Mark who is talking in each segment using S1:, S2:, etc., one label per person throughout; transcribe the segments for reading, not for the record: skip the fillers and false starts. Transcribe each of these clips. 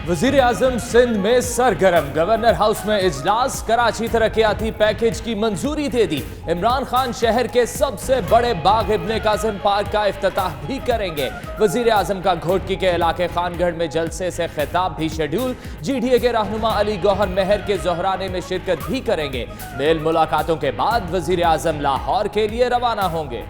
S1: वजीर आजम सिंध में सरगर्म, governor house में इजलास, कराची तरक्याती पैकेज की मंजूरी दे दी। इमरान खान शहर के सबसे बड़े बाग इब्ने कासिम पार्क का इफ्तिताह भी करेंगे। वजीर आजम का घोटकी के इलाके खानगढ़ में जलसे से खिताब भी शेड्यूल। GDA के रहनुमा अली गौहर मेहर के जोहराने में शिरकत भी करेंगे। मेल मुलाकातों के बाद वजीर आजम लाहौर के लिए रवाना होंगे।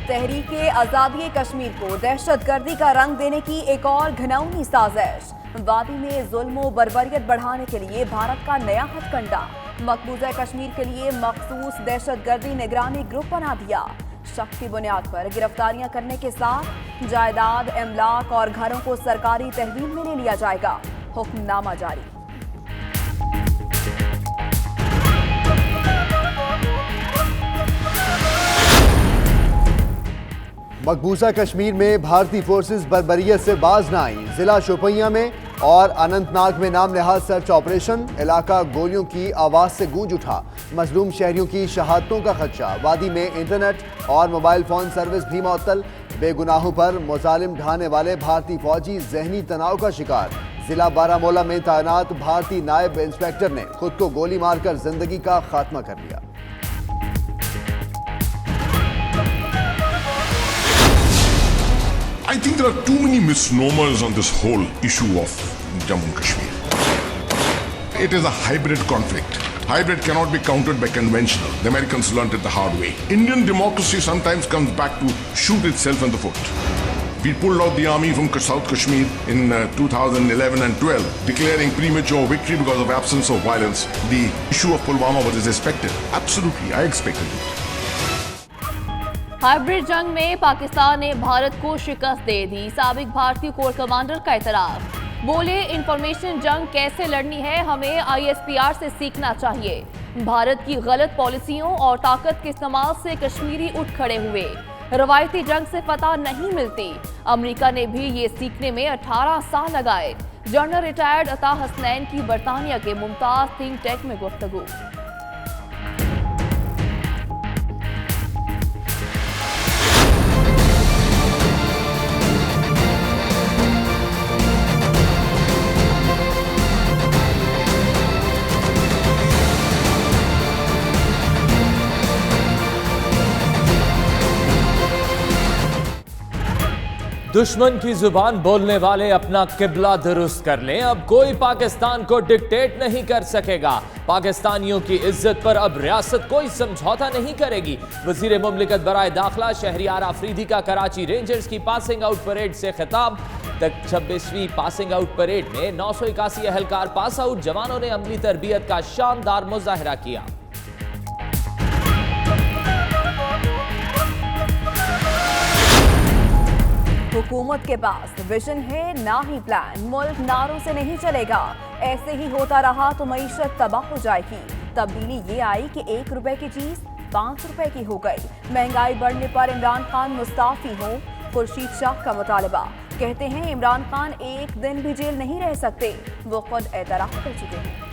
S2: तहरीके आज़ादी कश्मीर को दहशतगर्दी का रंग देने की एक और घिनौनी साजिश। वादी में जुल्म व बर्बरियत बढ़ाने के लिए भारत का नया हथकंडा। मकबूजा कश्मीर के लिए मखसूस दहशतगर्दी निगरानी ग्रुप बना दिया। शक की बुनियाद पर गिरफ्तारियां करने के साथ जायदाद, अमलाक और घरों को सरकारी तहवील में ले लिया जाएगा। हुक्मनामा जारी।
S3: मकबूजा कश्मीर में भारतीय फोर्सेस बर्बरियत से बाज न आई। जिला शोपियां में और अनंतनाग में नाम नहाद सर्च ऑपरेशन। इलाका गोलियों की आवाज से गूंज उठा। मजलूम शहरियों की शहादतों का खदशा। वादी में इंटरनेट और मोबाइल फोन सर्विस भी मुअत्तल। बेगुनाहों पर मुजालिम ढाने वाले भारतीय फौजी जहनी तनाव का शिकार। जिला बारामूला में तैनात भारतीय नायब इंस्पेक्टर ने खुद को गोली मारकर जिंदगी का खात्मा कर लिया।
S4: I think there are too many misnomers on this whole issue of Jammu and Kashmir. It is a hybrid conflict. Hybrid cannot be countered by conventional. The Americans learnt it the hard way. Indian democracy sometimes comes back to shoot itself in the foot. We pulled out the army from South Kashmir in 2011 and 12, declaring premature victory because of absence of violence. The issue of Pulwama was expected. Absolutely, I expected it.
S5: Hybrid जंग में पाकिस्तान ने भारत को शिकस्त दे दी। साबिक भारतीय corps commander का एतराफ। बोले, information जंग कैसे लड़नी है, हमें ISPR से सीखना चाहिए। भारत की गलत पॉलिसियों और ताकत के इस्तेमाल से कश्मीरी उठ खड़े हुए। रवायती जंग से फतह नहीं मिलती। अमेरिका ने भी ये सीखने में 18 साल लगाए। जनरल रिटायर्ड अता हसनैन की बरतानिया के मुमताज थिंक टैंक में गुफ्तगू।
S1: दुश्मन की जुबान बोलने वाले अपना किबला दुरुस्त कर लें। अब कोई पाकिस्तान को डिक्टेट नहीं कर सकेगा। पाकिस्तानियों की इज्जत पर अब रियासत कोई समझौता नहीं करेगी। वजीर मुमलिकत बराए दाखिला शहरियार आफरीदी का कराची रेंजर्स की पासिंग आउट परेड से खिताब। तक 26वीं पासिंग आउट परेड में 981 अहलकार पास आउट। जवानों ने अमली तरबियत का शानदार मुजाहिरा किया।
S2: हुकूमत के पास विजन है ना ही प्लान। मुल्क नारों से नहीं चलेगा। ऐसे ही होता रहा तो मईशत तबाह हो जाएगी। तब्दीली ये आई कि 1 रुपए की चीज 5 रुपए की हो गई। महंगाई बढ़ने पर इमरान खान मुस्ताफी हो। खुर्शीद शाह का मुतालबा। कहते हैं इमरान खान एक दिन भी जेल नहीं रह सकते। वो खुद एतराफ कर चुके हैं।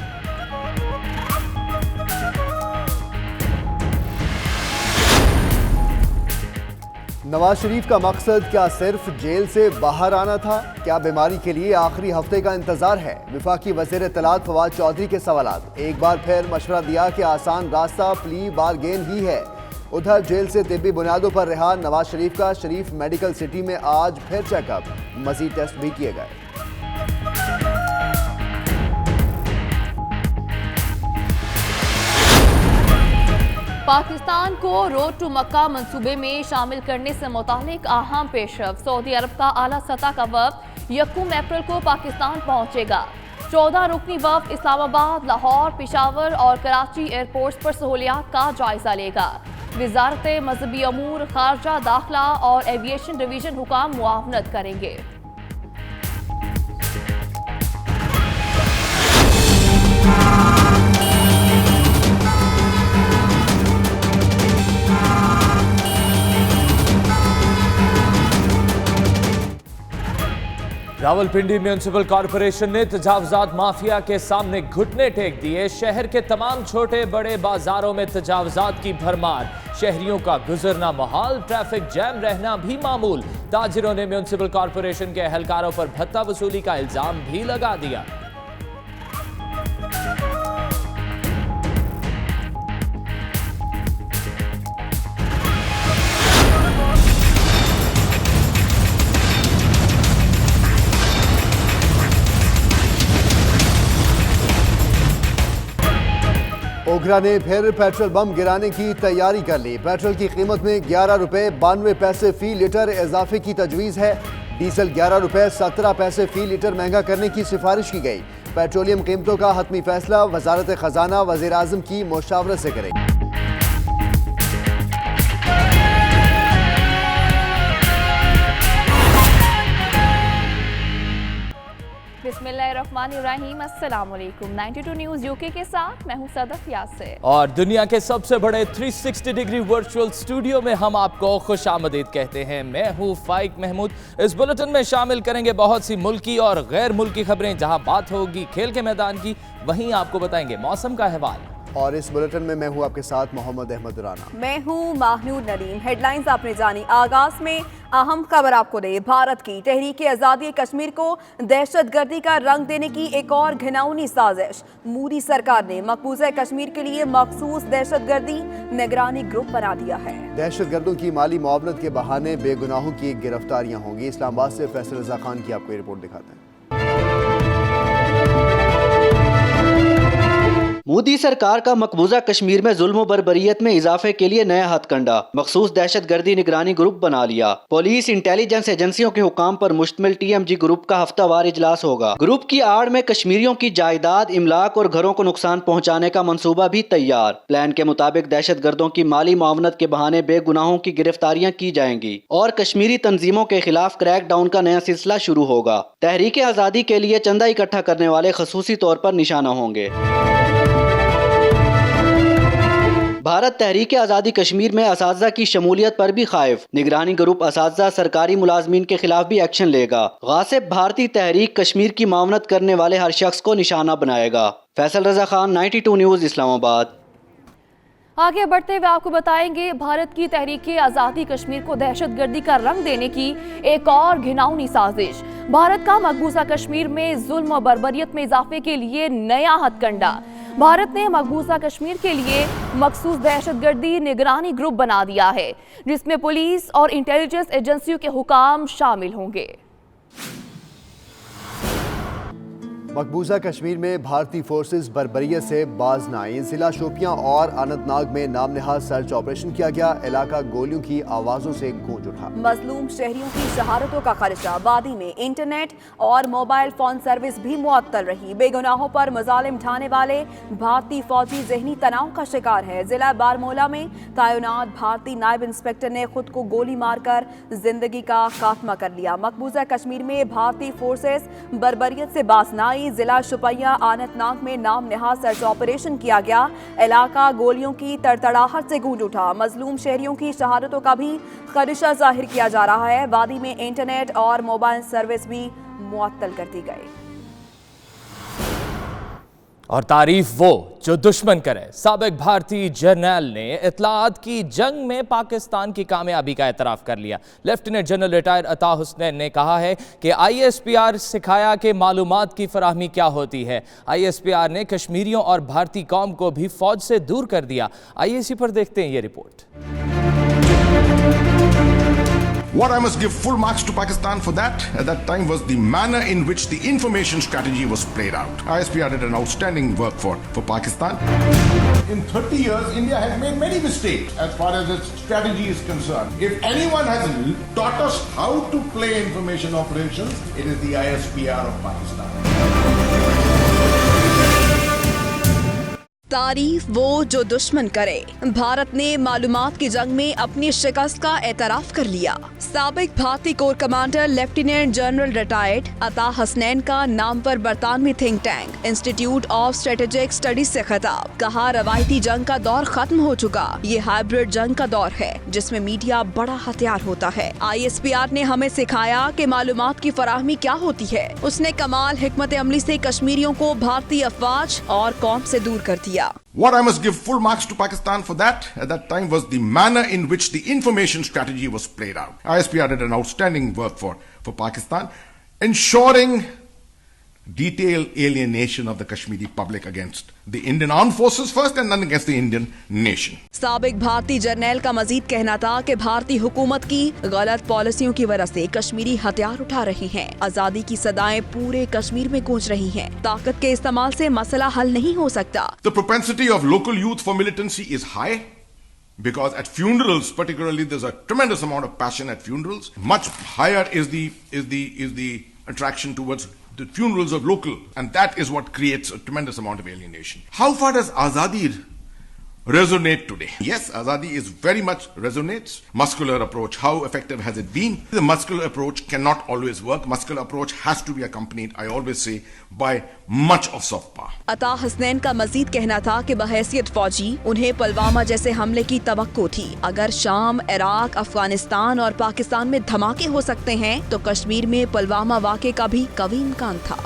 S3: नवाज शरीफ का मकसद क्या सिर्फ जेल से बाहर आना था? क्या बीमारी के लिए आखिरी हफ्ते का इंतजार है? वफाकी वज़ीर इत्तलात फवाद चौधरी के सवालात। एक बार फिर मशवरा दिया कि आसान रास्ता प्ली बारगेन ही है। उधर जेल से तिब्बी बुनियादों पर रिहा नवाज शरीफ का शरीफ मेडिकल सिटी में आज फिर चेकअप। मजीद टेस्ट भी किए गए।
S5: पाकिस्तान को रोड टू मक्का मंसूबे में शामिल करने से मुतालिक अहम पेशरफ। सऊदी अरब का आला सतह का वफ्द 1 अप्रैल को पाकिस्तान पहुंचेगा। 14 रुकनी वफ्द इस्लामाबाद, लाहौर, पेशावर और कराची एयरपोर्ट्स पर सहूलियात का जायजा लेगा। वजारत मजहबी अमूर, खारजा, दाखिला और एविएशन डिवीजन हुकाम मुआवनत करेंगे।
S1: रावलपिंडी म्यूनिसिपल कॉरपोरेशन ने तजावजात माफिया के सामने घुटने टेक दिए। शहर के तमाम छोटे बड़े बाजारों में तजावजात की भरमार। शहरियों का गुजरना मुहाल, ट्रैफिक जैम रहना भी मामूल। ताजिरों ने म्यूनिसिपल कॉरपोरेशन के एहलकारों पर भत्ता वसूली का इल्जाम भी लगा दिया।
S3: ओखरा ने फिर पेट्रोल बम गिराने की तैयारी कर ली। पेट्रोल की कीमत में 11 रुपए 92 पैसे फी लीटर इजाफे की तजवीज़ है। डीजल 11 रुपए 17 पैसे फी लीटर महंगा करने की सिफारिश की गई। पेट्रोलियम कीमतों का हतमी फैसला वजारत खजाना वज़ीर आज़म की मुशावरत से करेगी।
S5: बिस्मिल्लाहिर्रहमानिर्रहीम, अस्सलाम वालेकुम। 92 न्यूज़ यूके के साथ मैं हूं सदफ यासिर।
S1: और दुनिया के सबसे बड़े 360 डिग्री वर्चुअल स्टूडियो में हम आपको खुशामदीद कहते हैं। मैं हूं फाइक महमूद। इस बुलेटिन में शामिल करेंगे बहुत सी मुल्की और गैर मुल्की खबरें। जहां बात होगी खेल के मैदान की, वहीं आपको बताएंगे मौसम का अहवाल।
S3: और इस बुलेटिन में मैं हूं आपके साथ मोहम्मद अहमद राना।
S2: मैं हूं माहनूर नदीम। हेडलाइंस आपने जानी। आगाज में अहम खबर आपको दे। भारत की तहरीक आज़ादी कश्मीर को दहशतगर्दी का रंग देने की एक और घिनौनी साजिश। मोदी सरकार ने मकबूजा कश्मीर के लिए मखसूस दहशतगर्दी निगरानी ग्रुप बना दिया है।
S3: दहशतगर्दों की माली मुआवनत के बहाने बेगुनाहों की गिरफ्तारियां होंगी। इस्लामाबाद से फैसल रजा खान की आपको रिपोर्ट दिखाते हैं।
S6: मोदी सरकार का मकबूजा कश्मीर में जुल्म बरबरियत में इजाफे के लिए नया हथकंडा, मखसूस दहशतगर्दी निगरानी ग्रुप बना लिया। पुलिस इंटेलिजेंस एजेंसियों के हुकाम पर मुश्तमिल TMG ग्रुप का हफ्तावार इजलास होगा। ग्रुप की आड़ में कश्मीरियों की जायदाद, इमलाक और घरों को नुकसान पहुंचाने का मंसूबा भी तैयार। प्लान के मुताबिक दहशतगर्दों की माली मुआवनत के बहाने बेगुनाहों की गिरफ्तारियां की जाएंगी और कश्मीरी तंजीमों के खिलाफ क्रैकडाउन का नया सिलसिला शुरू होगा। तहरीक आज़ादी के लिए चंदा इकट्ठा करने वाले खसूसी तौर पर निशाना होंगे। भारत तहरीक आज़ादी कश्मीर में असातिज़ा की शमूलियत पर भी खाइफ। निगरानी ग्रुप असातिज़ा सरकारी मुलाजमीन के खिलाफ भी एक्शन लेगा। गासिब भारतीय तहरीक कश्मीर की मावनत करने वाले हर शख्स को निशाना बनाएगा। फैसल रजा खान, 92 न्यूज़, इस्लामाबाद।
S5: आगे बढ़ते हुए आपको बताएंगे भारत की तहरीक आज़ादी कश्मीर को दहशतगर्दी का रंग देने की एक और घिनौनी साजिश। भारत का मकबूजा कश्मीर में जुल्म और बर्बरियत में इजाफे के लिए नया हथकंडा। भारत ने मकबूजा कश्मीर के लिए मखसूस दहशतगर्दी निगरानी ग्रुप बना दिया है, जिसमें पुलिस और इंटेलिजेंस एजेंसियों के हुकाम शामिल होंगे।
S3: मकबूजा कश्मीर में भारतीय फोर्सेस बरबरियत से बाज न आई। जिला शोपियां और अनंतनाग में नाम नहाद सर्च ऑपरेशन किया गया। इलाका गोलियों की आवाजों से गूंज उठा।
S2: मजलूम शहरियों की शहादतों का खदशा। वादी में इंटरनेट और मोबाइल फोन सर्विस भी मुअत्तल रही। बेगुनाहों पर मजालिम ढाने वाले भारतीय फौजी जहनी तनाव का शिकार है। जिला बारमूला में तैनात भारतीय नायब इंस्पेक्टर ने खुद को गोली मारकर जिंदगी का खात्मा कर लिया। मकबूजा कश्मीर में भारतीय फोर्सेस बरबरियत से बाज न आई। जिला शुपिया अनंतनाग में नाम नहाद सर्च ऑपरेशन किया गया। इलाका गोलियों की तड़तड़ाहट से गूंज उठा। मजलूम शहरियों की शहादतों का भी खदशा जाहिर किया जा रहा है। वादी में इंटरनेट और मोबाइल सर्विस भी मुअत्तल कर दी गई।
S1: और तारीफ वो जो दुश्मन करे। साबिक भारतीय जर्नल ने इत्तलात की जंग में पाकिस्तान की कामयाबी का एतराफ़ कर लिया। लेफ्टिनेंट जनरल रिटायर्ड अता हुसैन ने कहा है कि ISPR सिखाया कि मालूमात की फराहमी क्या होती है। ISPR ने कश्मीरियों और भारतीय कौम को भी फौज से दूर कर दिया। आइए इसी पर देखते हैं ये report.
S4: What I must give full marks to Pakistan for that at that time was the manner in which the information strategy was played out. ISPR did an outstanding work for Pakistan.
S7: In 30 years, India has made many mistakes as far as its strategy is concerned. If anyone has taught us how to play information operations, it is the ISPR of Pakistan.
S2: तारीफ वो जो दुश्मन करे। भारत ने मालूमात की जंग में अपनी शिकस्त का एतराफ कर लिया। साबिक भारतीय corps commander lieutenant general retired Ata Hasnain का नाम पर बरतानवी think tank institute of strategic studies से खिताब। कहा रवायती जंग का दौर खत्म हो चुका, ये हाइब्रिड जंग का दौर है जिसमें मीडिया बड़ा हथियार होता है। ISPR ने हमें सिखाया कि मालूमात की फराहमी क्या होती है। उसने कमाल हिकमत अमली से कश्मीरियों को भारतीय अफवाज और कौम से दूर कर दिया।
S4: What I must give full marks to Pakistan for that at that time was the manner in which the information strategy was played out. ISPR did an outstanding work for Pakistan, ensuring detailed alienation of the Kashmiri public against the Indian armed forces first and then against the Indian nation.
S2: साबिक भारतीय जर्नैल का मजीद कहना था कि भारतीय हुकूमत की गलत पॉलिसियों की वजह से कश्मीरी हथियार उठा रहे हैं। आजादी की सदाएं पूरे कश्मीर में गूंज रही हैं। ताकत के इस्तेमाल से मसला हल नहीं हो सकता।
S4: The propensity of local youth for militancy is high because at funerals particularly there's a tremendous amount of passion at funerals. Much higher is the attraction towards the funerals of local, and that is what creates a tremendous amount of alienation. How far does Azadi resonate today? Yes, Azadi is very much resonates. Muscular approach, how effective has it been? The muscular approach cannot always work. Muscular approach has to be accompanied, I always say, by much of soft power.
S2: अता हसनैन का मजीद कहना था कि बहैसियत फौजी उन्हें पुलवामा जैसे हमले की तवक्को थी। अगर शाम, इराक, अफगानिस्तान और पाकिस्तान में धमाके हो सकते हैं तो कश्मीर में पुलवामा वाक़े का भी कभी इम्कान था।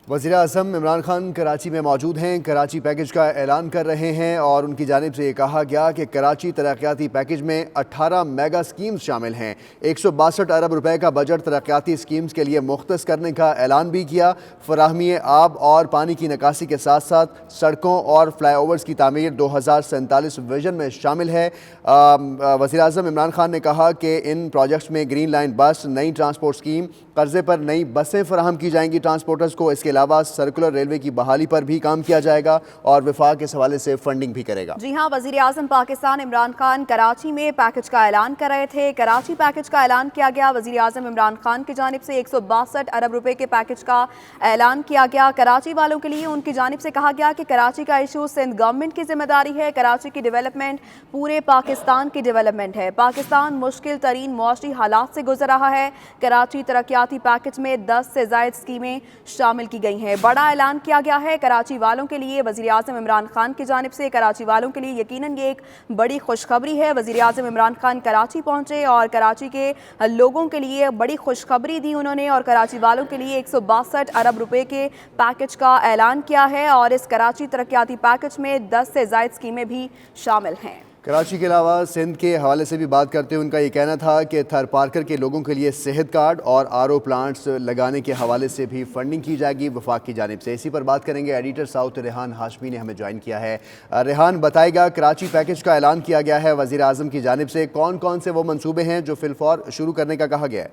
S3: वज़ीर-ए-आज़म इमरान खान कराची में मौजूद हैं। कराची पैकेज का ऐलान कर रहे हैं और उनकी जानिब से ये कहा गया कि कराची तरक्याती पैकेज में 18 मेगा स्कीम्स शामिल हैं। 162 अरब रुपए का बजट तरक्याती स्कीम्स के लिए मुख्तस करने का ऐलान भी किया। फराहमी आब और पानी की निकासी के साथ साथ सड़कों और फ्लाईओवर्स की तामीर 2047 विजन में शामिल है। वज़ीर-ए-आज़म इमरान खान ने कहा कि इन प्रोजेक्ट्स में ग्रीन लाइन बस, नई ट्रांसपोर्ट स्कीम, कर्जे पर नई बसें फराहम की जाएंगी ट्रांसपोर्टर्स को। इसके अलावा सर्कुलर रेलवे की बहाली पर भी काम किया जाएगा और विफाक इस हवाले से फंडिंग भी करेगा।
S2: जी हां, वज़ीर-ए-आज़म पाकिस्तान इमरान खान कराची में पैकेज का ऐलान कर रहे थे। कराची पैकेज का ऐलान किया गया। वज़ीर-ए-आज़म इमरान खान की जानिब से 162 अरब रुपए के पैकेज का ऐलान किया गया। कराची वालों के लिए उनकी जानिब से कहा गया कि कराची का इशू सिंध गवर्नमेंट की जिम्मेदारी है। कराची की डेवलपमेंट पूरे पाकिस्तान की डेवलपमेंट है। पाकिस्तान मुश्किल तरीन मुआशी हालात से गुजर रहा है। कराची तरक्याती पैकेज में 10 से ज़ायद स्कीमें शामिल की गई हैं। बड़ा ऐलान किया गया है कराची वालों के लिए। वज़ीर-ए-आज़म इमरान खान की जानिब से कराची वालों के लिए यकीनन ये एक बड़ी खुशखबरी है। वज़ीर-ए-आज़म इमरान खान कराची पहुंचे और कराची के लोगों के लिए बड़ी खुशखबरी दी उन्होंने और कराची वालों के लिए 162 अरब रुपए के पैकेज का ऐलान किया है और इस कराची तरक्याती पैकेज में 10 से ज़ायद स्कीमें भी शामिल हैं।
S3: कराची के अलावा सिंध के हवाले से भी बात करते हुए उनका ये कहना था कि थर पार्कर के लोगों के लिए सेहत कार्ड और RO प्लांट्स लगाने के हवाले से भी फंडिंग की जाएगी वफाक की जानिब से। इसी पर बात करेंगे। एडिटर साउथ रेहान हाशमी ने हमें ज्वाइन किया है। रेहान बताएगा, कराची पैकेज का ऐलान किया गया है वज़ीर आज़म की जानिब से, कौन कौन से वो मनसूबे हैं जो फिलफौर शुरू करने का कहा गया है?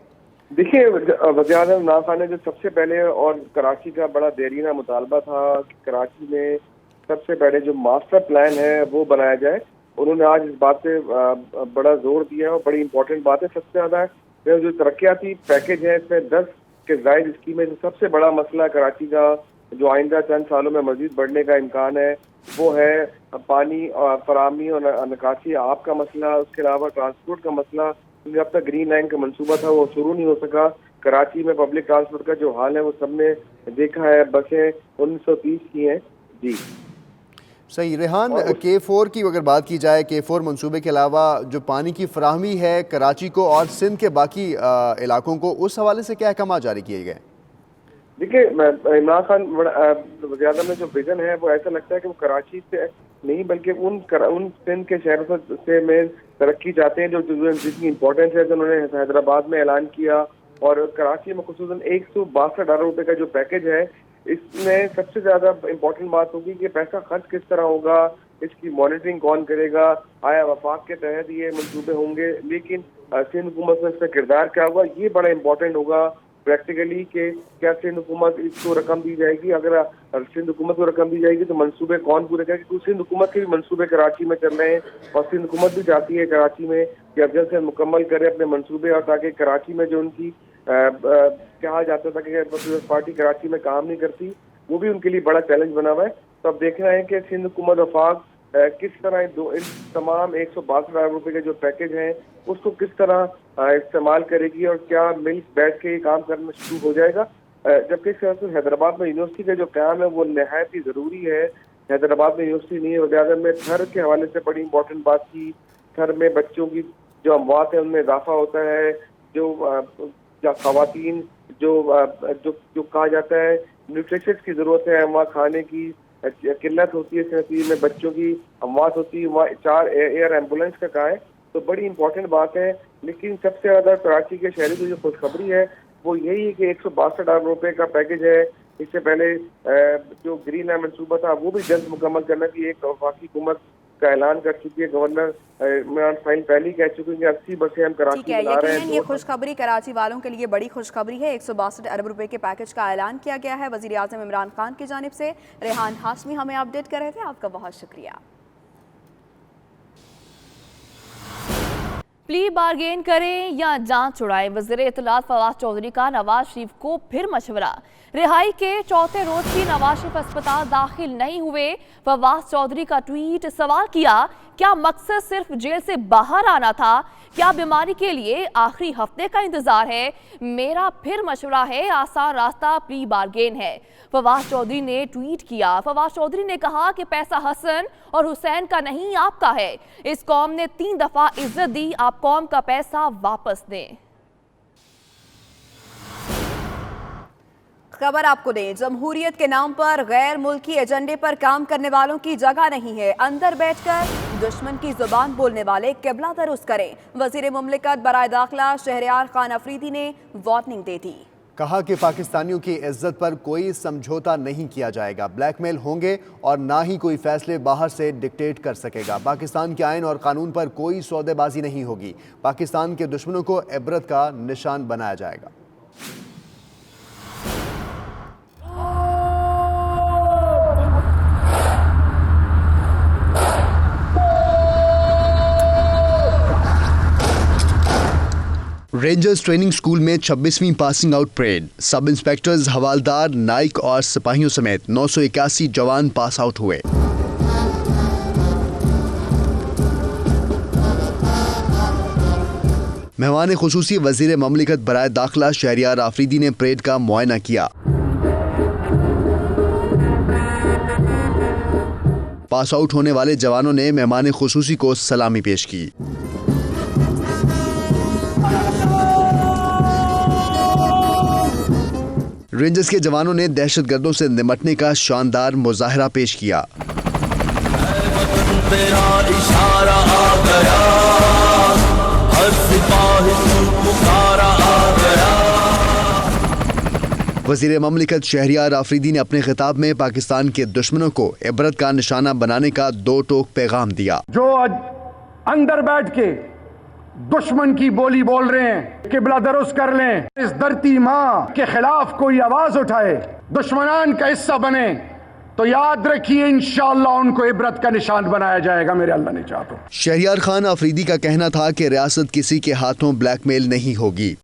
S8: देखिए, वज़ीर-ए-आज़म इमरान खान ने जो सबसे पहले और कराची का बड़ा देरीना मुतालबा था कि कराची में सबसे पहले जो मास्टर प्लान है वो बनाया जाए। उन्होंने आज इस बात पे बड़ा जोर दिया और बड़ी इंपॉर्टेंट बात है। सबसे ज्यादा जो तरक्याती पैकेज है इसमें 10 के ज़ायद स्कीमें, जो सबसे बड़ा मसला कराची का जो आइंदा चंद सालों में मजीद बढ़ने का इम्कान है वो है पानी और फराहमी और निकासी आब का मसला। उसके अलावा ट्रांसपोर्ट का मसला, क्योंकि अब तक ग्रीन लाइन का मनसूबा था वो शुरू नहीं हो सका। कराची में पब्लिक ट्रांसपोर्ट का जो हाल है वो सबने देखा है। बसें 1930 की हैं। जी
S3: सही। रेहान, K4 की अगर बात की जाए, K4 मंसूबे के अलावा जो पानी की फराहमी है कराची को और सिंध के बाकी इलाकों को, उस हवाले से क्या अहकाम जारी किए गए?
S8: देखिए, इमरान खान वज़ीर-ए-आज़म में जो विजन है वो ऐसा लगता है कि वो कराची से नहीं बल्कि उन सिंध के शहरों से में तरक्की चाहते हैं जो जिसकी इम्पोर्टेंस है। तो उन्होंने हैदराबाद में ऐलान किया और कराची में खुसूसन 162 अरब रुपए का जो पैकेज है इसमें सबसे ज्यादा इम्पोर्टेंट बात होगी कि पैसा खर्च किस तरह होगा, इसकी मॉनिटरिंग कौन करेगा, आया वफाक के तहत ये मंसूबे होंगे, लेकिन सिंध हुकूमत में इसका किरदार क्या होगा ये बड़ा इम्पोर्टेंट होगा प्रैक्टिकली कि क्या सिंध हुकूमत इसको रकम दी जाएगी। अगर सिंध हुकूमत को रकम दी जाएगी तो मंसूबे कौन पूरे करेगा, क्योंकि सिंध हुकूमत के भी मंसूबे कराची में चल रहे हैं और सिंध हुकूमत भी चाहती है कराची में कि अब जल्द से मुकम्मल करे अपने मंसूबे, और ताकि कराची में जो उनकी कहा जाता था कि पीपल्स पार्टी कराची में काम नहीं करती, वो भी उनके लिए बड़ा चैलेंज बना हुआ है। तो अब देखना है कि सिंध हुकूमत वफाक किस तरह इन तमाम 162 अरब रुपए के जो पैकेज हैं उसको किस तरह इस्तेमाल करेगी और क्या मिल बैठ के ये काम करना शुरू हो जाएगा। जबकि इस तरह से हैदराबाद में यूनिवर्सिटी का जो क़याम है वो नहायत ही ज़रूरी है। हैदराबाद में यूनिवर्सिटी नहीं है, वज़ीर-ए-आज़म ने थर के हवाले से बड़ी इंपॉर्टेंट बात की। थर में बच्चों की जो अमवात है उनमें इजाफा होता है, जो खवातीन जो कहा जाता है न्यूट्रिशंस की ज़रूरत है, वहाँ खाने की किल्लत होती है, इस नतीजे में बच्चों की अमवात होती है। वहाँ 4 एयर एम्बुलेंस का कहा है, तो बड़ी इंपॉर्टेंट बात है। लेकिन सबसे ज़्यादा कराची के शहरी की जो खुशखबरी है वो यही है कि 162 अरब रुपए का पैकेज है। इससे पहले जो ग्रीन लाइन मनसूबा था वो भी जल्द मुकम्मल करने की एक वफाकी हुकूमत का ऐलान कर चुकी है। गवर्नर इमरान खान पहले कह चुके हैं कि 80 बसें हम कराची में ला रहे हैं।
S2: ये खुशखबरी कराची वालों के लिए बड़ी खुशखबरी है। 162 अरब रुपए के पैकेज का ऐलान किया गया है वज़ीर-ए-आज़म इमरान खान की जानिब से। रेहान हाशमी हमें अपडेट कर रहे थे, आपका बहुत शुक्रिया।
S5: प्ली बार्गेन करें या जान छुड़ाएं, वज़ीर इत्तलात फवाद चौधरी का नवाज शरीफ को फिर मशवरा। रिहाई के चौथे रोज भी नवाज शरीफ अस्पताल दाखिल नहीं हुए। फवाद चौधरी का ट्वीट, सवाल किया क्या मकसद सिर्फ जेल से बाहर आना था, क्या बीमारी के लिए आखिरी हफ्ते का इंतजार है। मेरा फिर मशवरा है, आसान रास्ता प्ली बार्गेन है। फवाद चौधरी ने ट्वीट किया। फवाद चौधरी ने कहा कि पैसा हसन और हुसैन का नहीं आपका है। इस कौम ने 3 दफा इज्जत दी, आप कौम का पैसा वापस दें।
S2: खबर आपको दें, जमहूरियत के नाम पर गैर मुल्की एजेंडे पर काम करने वालों की जगह नहीं है। अंदर बैठकर दुश्मन की जुबान बोलने वाले किबला दरुस्त करें। वजीर मुमलिकत बराए दाखिला शहरयार खान अफरीदी ने वार्निंग दे दी।
S3: कहा कि पाकिस्तानियों की इज्जत पर कोई समझौता नहीं किया जाएगा, ब्लैकमेल होंगे और ना ही कोई फैसले बाहर से डिक्टेट कर सकेगा। पाकिस्तान के आइन और कानून पर कोई सौदेबाजी नहीं होगी। पाकिस्तान के दुश्मनों को इबरत का निशान बनाया जाएगा। रेंजर्स ट्रेनिंग स्कूल में 26वीं पासिंग आउट परेड। सब इंस्पेक्टर्स, हवालदार, नाइक और सिपाहियों समेत 981 जवान पास आउट हुए। मेहमान खुसूसी वजीर ममलिकत बराए दाखिला शहरयार आफरीदी ने परेड का मुआयना किया। पास आउट होने वाले जवानों ने मेहमान खुसूसी को सलामी पेश की। रेंजर्स के जवानों ने दहशतगर्दों से निपटने का शानदार मुजाहरा पेश किया। वजीर ममलिकत शहरयार आफरीदी ने अपने खिताब में पाकिस्तान के दुश्मनों को इबरत का निशाना बनाने का 2 टोक पैगाम दिया।
S9: जो अंदर बैठ के दुश्मन की बोली बोल रहे हैं, किबला दुरुस्त कर लें। इस धरती माँ के खिलाफ कोई आवाज उठाए, दुश्मनान का हिस्सा बने, तो याद रखिए इंशाअल्लाह उनको इबरत का निशान बनाया जाएगा। मेरे अल्लाह ने चाहा तो।
S3: शहरयार खान आफरीदी का कहना था कि रियासत किसी के हाथों ब्लैकमेल नहीं होगी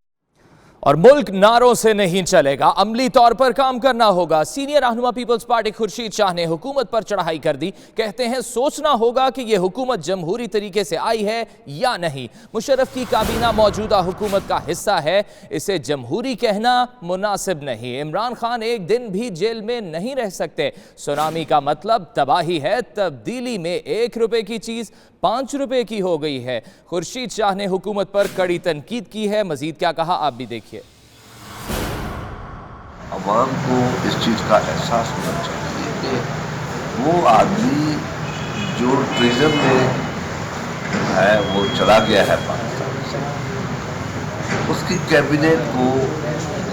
S1: और मुल्क नारों से नहीं चलेगा, अमली तौर पर काम करना होगा। सीनियर रहनुमा पीपल्स पार्टी खुर्शीद शाह ने हुकूमत पर चढ़ाई कर दी। कहते हैं सोचना होगा कि यह हुकूमत जमहूरी तरीके से आई है या नहीं। मुशर्रफ की काबीना मौजूदा हुकूमत का हिस्सा है, इसे जमहूरी कहना मुनासिब नहीं। इमरान खान एक दिन भी जेल में नहीं रह सकते। सुनामी का मतलब तबाही है। तब्दीली में 1 रुपए की चीज 5 रुपए की हो गई है। खुर्शीद शाह ने हुकूमत पर कड़ी तनकीद की है। मजीद क्या कहा, आप भी देखिए।
S10: अवाम को इस चीज़ का एहसास होना चाहिए कि वो आदमी जो ट्रीजन में है वो चला गया है पाकिस्तान से, उसकी कैबिनेट को,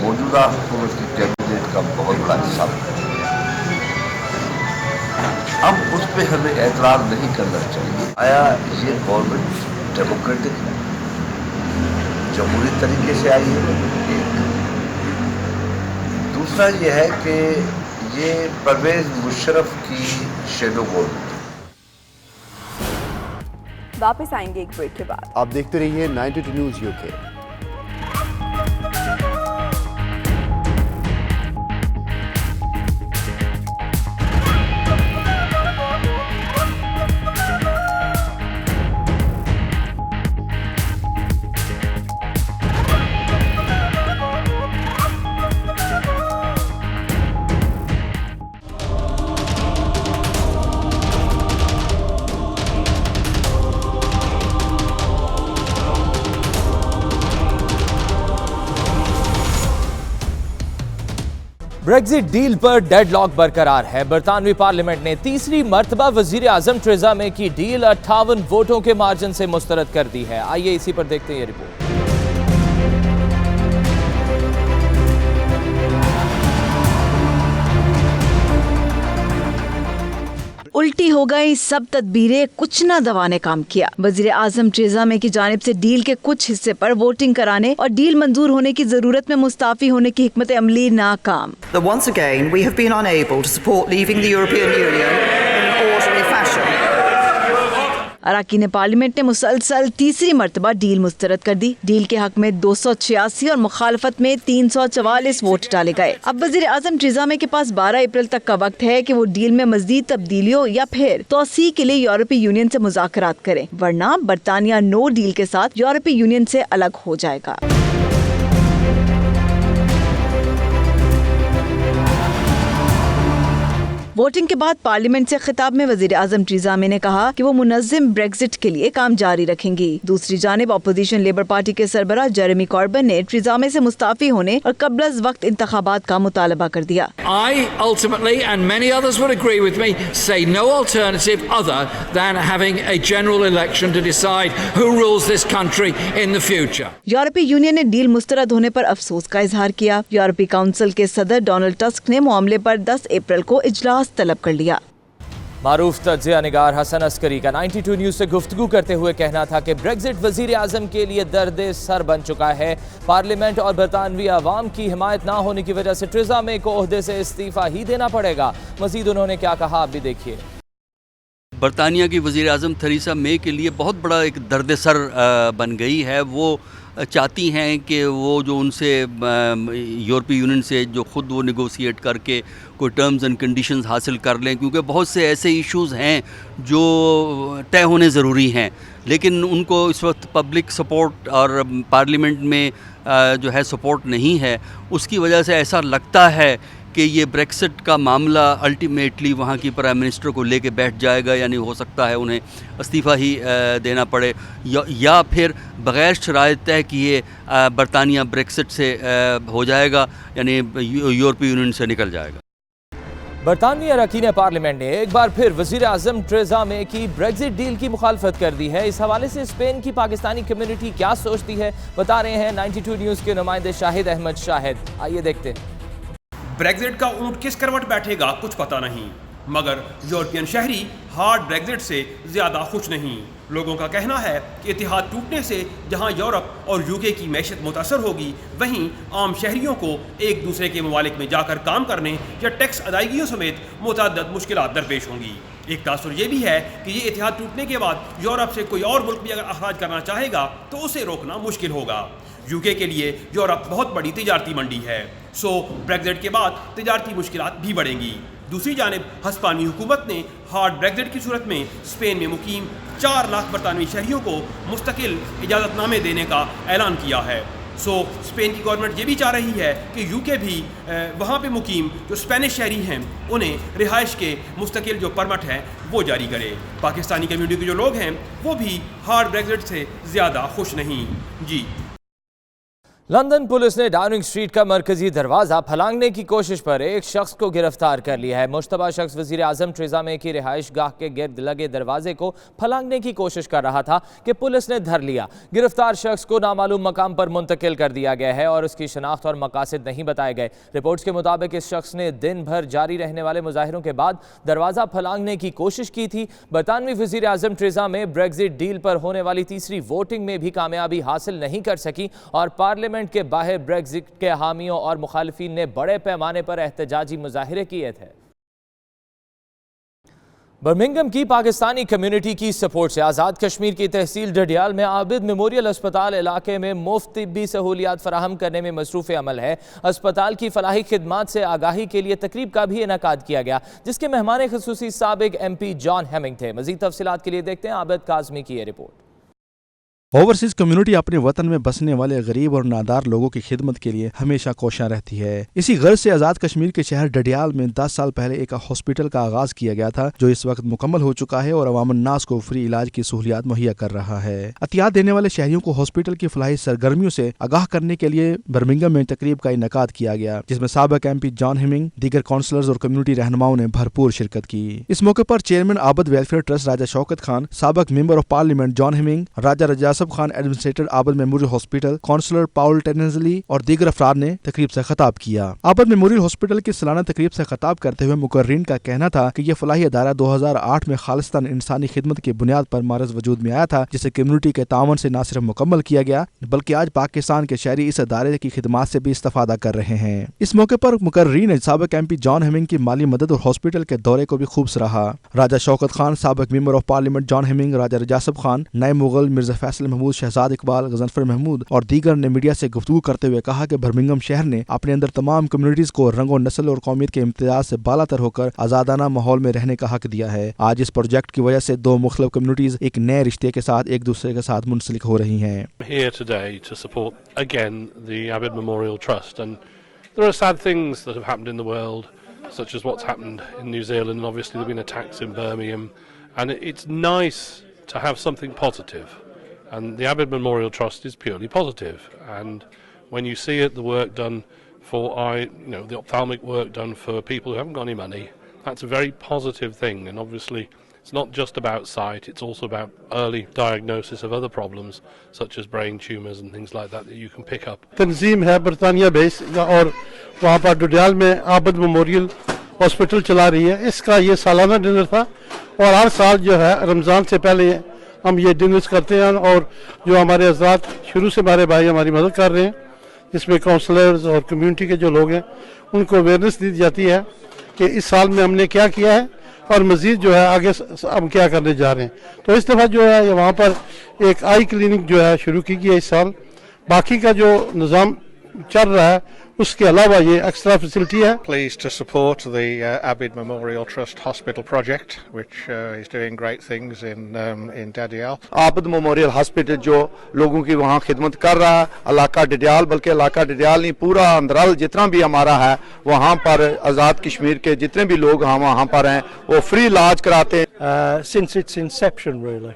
S10: मौजूदा हुकूमत की कैबिनेट का बहुत बड़ा हिस्सा अब उस पर हमें एतराज़ नहीं करना चाहिए। आया ये गवर्नमेंट डेमोक्रेटिक है, जमहूरी तरीके से आई है। एक दूसरा ये है कि ये परवेज मुशर्रफ की शेडो गवर्नमेंट।
S2: वापस आएंगे एक ब्रेक के बाद।
S3: आप देखते रहिए 92 न्यूज़ यूके।
S1: ब्रेक्जिट डील पर डेडलॉक बरकरार है। बरतानवी पार्लियामेंट ने तीसरी मर्तबा वजीर आजम थेरेसा मे की डील 58 वोटों के मार्जिन से मुस्तरद कर दी है। आइए इसी पर देखते हैं ये रिपोर्ट।
S11: उल्टी हो गई सब तदबीरें, कुछ न दवा ने काम किया। वजीर आजम थेरेसा मे की जानिब से डील के कुछ हिस्से पर वोटिंग कराने और डील मंजूर होने की जरूरत में मुस्ताफी होने की हिकमत अमली नाकाम।
S12: Once again, we have been unable to support leaving the European Union in an orderly fashion.
S11: अराकीन पार्लियामेंट ने मुसलसल तीसरी मर्तबा डील मुस्तरद कर दी। डील के हक में 286 और मुखालफत में 344 वोट डाले गए। अब वजीर आजम थेरेसा मे के पास 12 अप्रैल तक का वक्त है कि वो डील में मजीद तब्दीलियों या फिर तोसी के लिए यूरोपीय यूनियन से मुज़ाकरात करें, वरना बरतानिया नो डील के साथ यूरोपीय यूनियन से अलग हो जाएगा। वोटिंग के बाद पार्लियामेंट से खिताब में वजीर आजम थेरेसा मे ने कहा कि वो मुनज़्ज़म ब्रेक्जिट के लिए काम जारी रखेंगी। दूसरी जानिब अपोजिशन लेबर पार्टी के सरबरा जेरेमी कॉर्बन ने थेरेसा मे से मुस्ताफी होने और कब्ल अज़ वक्त इंतखाबात का मुतालबा कर दिया।
S13: I ultimately, and many others would agree with me, say no alternative other than having a general election to decide who rules this country in the future.
S11: यूरोपीय यूनियन ने डील मुस्तरद होने पर अफसोस का इजहार किया। यूरोपीय काउंसिल के सदर डोनाल्ड टस्क ने मामले पर 10 अप्रैल को इजलास तलब कर लिया।
S1: मारूफ तज्ज़िया निगार हसन अस्करी का 92 न्यूज़ से गुफ्तगू करते हुए कहना था कि ब्रेक्जिट वजीर आजम के लिए दर्द सर बन चुका है। पार्लियामेंट और बरतानवी अवाम की हिमायत ना होने की वजह से थेरेसा मे को ओहदे से इस्तीफा ही देना पड़ेगा। मजीद उन्होंने क्या कहा, आप भी देखिए।
S14: बरतानिया की वज़ीर आज़म थेरेसा मे के लिए बहुत बड़ा एक दर्द सर बन गई है। वो चाहती हैं कि वो जो उनसे यूरोपीय यूनियन से जो ख़ुद वो नेगोशिएट करके कोई टर्म्स एंड कंडीशंस हासिल कर लें, क्योंकि बहुत से ऐसे इश्यूज़ हैं जो तय होने ज़रूरी हैं, लेकिन उनको इस वक्त पब्लिक सपोर्ट और पार्लियामेंट में जो है सपोर्ट नहीं है। उसकी वजह से ऐसा लगता है कि ये ब्रेक्सिट का मामला अल्टीमेटली वहाँ की प्राइम मिनिस्टर को लेके बैठ जाएगा, यानी हो सकता है उन्हें इस्तीफ़ा ही देना पड़े या फिर बग़ैर शराइत तय किए बरतानिया ब्रेक्सिट से हो जाएगा, यानी यूरोपीय यूनियन से निकल जाएगा।
S1: बरतानवी अरकान पार्लियामेंट ने एक बार फिर वजीर आजम थेरेसा मे की ब्रेक्जिट डील की मुखालफत कर दी है। इस हवाले से स्पेन की पाकिस्तानी कम्युनिटी क्या सोचती है, बता रहे हैं 92 न्यूज़ के नुमाइंदे शाहिद अहमद शाहिद। आइए देखते हैं।
S15: ब्रेक्जिट का ऊंट किस करवट बैठेगा कुछ पता नहीं, मगर यूरोपियन शहरी हार्ड ब्रेक्जिट से ज़्यादा खुश नहीं। लोगों का कहना है कि इतिहाद टूटने से जहां यूरोप और यूके की मैशत मुतासर होगी, वहीं आम शहरियों को एक दूसरे के ममालिक में जाकर काम करने या टैक्स अदायगियों समेत मुतअद्दिद मुश्किलात दरपेश होंगी। एक तासुर ये भी है कि ये इतिहाद टूटने के बाद यूरोप से कोई और मुल्क भी अगर अखराज करना चाहेगा तो उसे रोकना मुश्किल होगा। यूके के लिए यूरोप बहुत बड़ी तिजारती मंडी है, सो ब्रेक्जिट के बाद तिजारती मुश्किलात भी बढ़ेंगी। दूसरी जानिब हस्पानी हुकूमत ने हार्ड ब्रेक्जिट की सूरत में स्पेन में मुकीम 4 लाख बरतानवी शहरियों को मुस्तकिल इजाज़तनामे देने का ऐलान किया है। सो स्पेन की गवर्नमेंट ये भी चाह रही है कि यूके भी वहाँ पे मुकीम जो स्पेनिश शहरी हैं उन्हें रिहाइश के मुस्तकिल जो परमिट हैं वो जारी करे। पाकिस्तानी कम्युनिटी के जो लोग हैं वो भी हार्ड ब्रेक्जिट से ज़्यादा खुश नहीं। जी।
S1: लंदन पुलिस ने डाउनिंग स्ट्रीट का मरकजी दरवाज़ा फलांगने की कोशिश पर एक शख्स को गिरफ्तार कर लिया है। मुश्तबा शख्स वज़ीर आज़म थेरेसा मे की रिहाइश गाह के गिर्द लगे दरवाजे को फलांगने की कोशिश कर रहा था कि पुलिस ने धर लिया। गिरफ्तार शख्स को नामालूम मकाम पर मुंतकिल कर दिया गया है और उसकी शनाख्त और मकासद नहीं बताए गए। रिपोर्ट्स के मुताबिक इस शख्स ने दिन भर जारी रहने वाले मुजाहिरों के बाद दरवाज़ा फलांगने की कोशिश की थी। बरतानवी वज़ीर आज़म थेरेसा मे ब्रेक्जिट डील पर होने वाली तीसरी वोटिंग में भी कामयाबी हासिल नहीं कर सकी और पार्लियामेंट के बाहर ब्रेक्जिट के हामियों और मुखालिफिन ने बड़े पैमाने पर एहतजाजी मुजाहिरे किए थे। बर्मिंघम की पाकिस्तानी कम्युनिटी की सपोर्ट से आज़ाद कश्मीर की तहसील डडियाल में आबिद मेमोरियल अस्पताल इलाके में मुफ्त तिब्बी सहूलियात फराहम करने में मसरूफ़ अमल है। अस्पताल की फलाही खिदमात से आगाही के लिए तकरीब का भी इनेकाद किया गया, जिसके मेहमान खुसूसी साबिक MP जॉन हेमिंग थे। मज़ीद तफसीलात के लिए देखते हैं आबिद काज़मी की ये रिपोर्ट।
S16: ओवरसीज कम्युनिटी अपने वतन में बसने वाले गरीब और नादार लोगों की खिदमत के लिए हमेशा कोशां रहती है। इसी गर्ज से आजाद कश्मीर के शहर डडियाल में 10 साल पहले एक हॉस्पिटल का आगाज किया गया था, जो इस वक्त मुकम्मल हो चुका है और अवाम नास को फ्री इलाज की सहूलियात मुहैया कर रहा है। एहतियात देने वाले शहरियों को हॉस्पिटल की फलाही सरगर्मियों से आगाह करने के लिए बर्मिंघम में तकरीब का इनेकाद किया गया, जिसमें साबिक MP जॉन हेमिंग, दीगर काउंसलर्स और कम्युनिटी रहनुमाओं ने भरपूर शिरकत की। इस मौके पर chairman Abad welfare trust Raja Shaukat Khan, साबिक member of parliament John Hemming, Raja Rajasab Khan administrator Abad memorial hospital, councillor Paul टेनेजली और दीगर अफराद ने तकरीब से खिताब किया। आबद मेमोरियल हॉस्पिटल की सालाना तकरीब से खिताब करते हुए मुकर्रीन का कहना था कि यह फलाही अदारा 2008 में खालिस्तान इंसानी खिदमत की बुनियाद पर मारज वजूद में आया था, जिसे कम्युनिटी के तावन से न सिर्फ मुकम्मल किया गया बल्कि आज पाकिस्तान के शहरी इस अदारे की खिदमात से भी इस्तेफादा कर रहे हैं। इस मौके पर मुकर्रीन ने साबिक MP जॉन हेमिंग की माली मदद और हॉस्पिटल के दौरे को भी खूब सराहा। राजा शौकत खान, साबिक member of parliament John Hemming, Raja Rajasab Khan, नायब मुगल मिर्जा फैसल महमूद, शहजाद इकबाल, गजनफर महमूद और दीगर ने मीडिया से गुफ्तगू करते हुए कहा कि बर्मिंघम शहर ने अपने अंदर तमाम कम्युनिटीज को रंगो, नस्ल और कौमियत के इम्तियाज से बालातर होकर आजादाना माहौल में रहने का हक दिया है। आज इस प्रोजेक्ट की वजह से दो मुख्तलिफ कम्युनिटीज एक नए रिश्ते के साथ एक दूसरे के साथ मुंसलिक हो रही हैं।
S17: Here today to support again the Abid Memorial Trust, and there are sad things that have happened in the world, such as what's happened in New Zealand, and obviously there have been attacks in Birmingham, and it's nice to have something positive. And the Abid Memorial Trust is purely positive. And when you see it, the work done for the ophthalmic work done for people who haven't got any money, that's a very positive thing. And obviously, it's not just about sight; it's also about early diagnosis of other problems, such as brain tumours and things like that you can pick up.
S18: तंजीम है बरतानिया base और वहाँ पर डडियाल में आबद memorial hospital चला रही है। इसका ये सालाना डिनर था और हर साल जो है रमज़ान से पहले हम ये डिनर्स करते हैं और जो हमारे हज़रात शुरू से हमारे भाई हमारी मदद कर रहे हैं, इसमें काउंसलर्स और कम्युनिटी के जो लोग हैं उनको अवेयरनेस दी जाती है कि इस साल में हमने क्या किया है और मज़ीद जो है आगे हम क्या करने जा रहे हैं। तो इस दफ़ा जो है वहाँ पर एक आई क्लिनिक जो है शुरू की गई है इस साल। बाकी का जो निज़ाम चल रहा है उसके अलावा ये एक्स्ट्रा फैसिलिटी है।
S19: Pleased to support the Abid Memorial Trust Hospital project, which is doing great things in Dadial.
S20: Abad memorial hospital जो लोगों की वहाँ खिदमत कर रहा है, इलाका डडियाल, बल्कि इलाका डडियाल नहीं पूरा अंदराल जितना भी हमारा है वहाँ पर आज़ाद कश्मीर के जितने भी लोग वहाँ पर हैं वो फ्री इलाज कराते हैं।
S21: Since its inception really,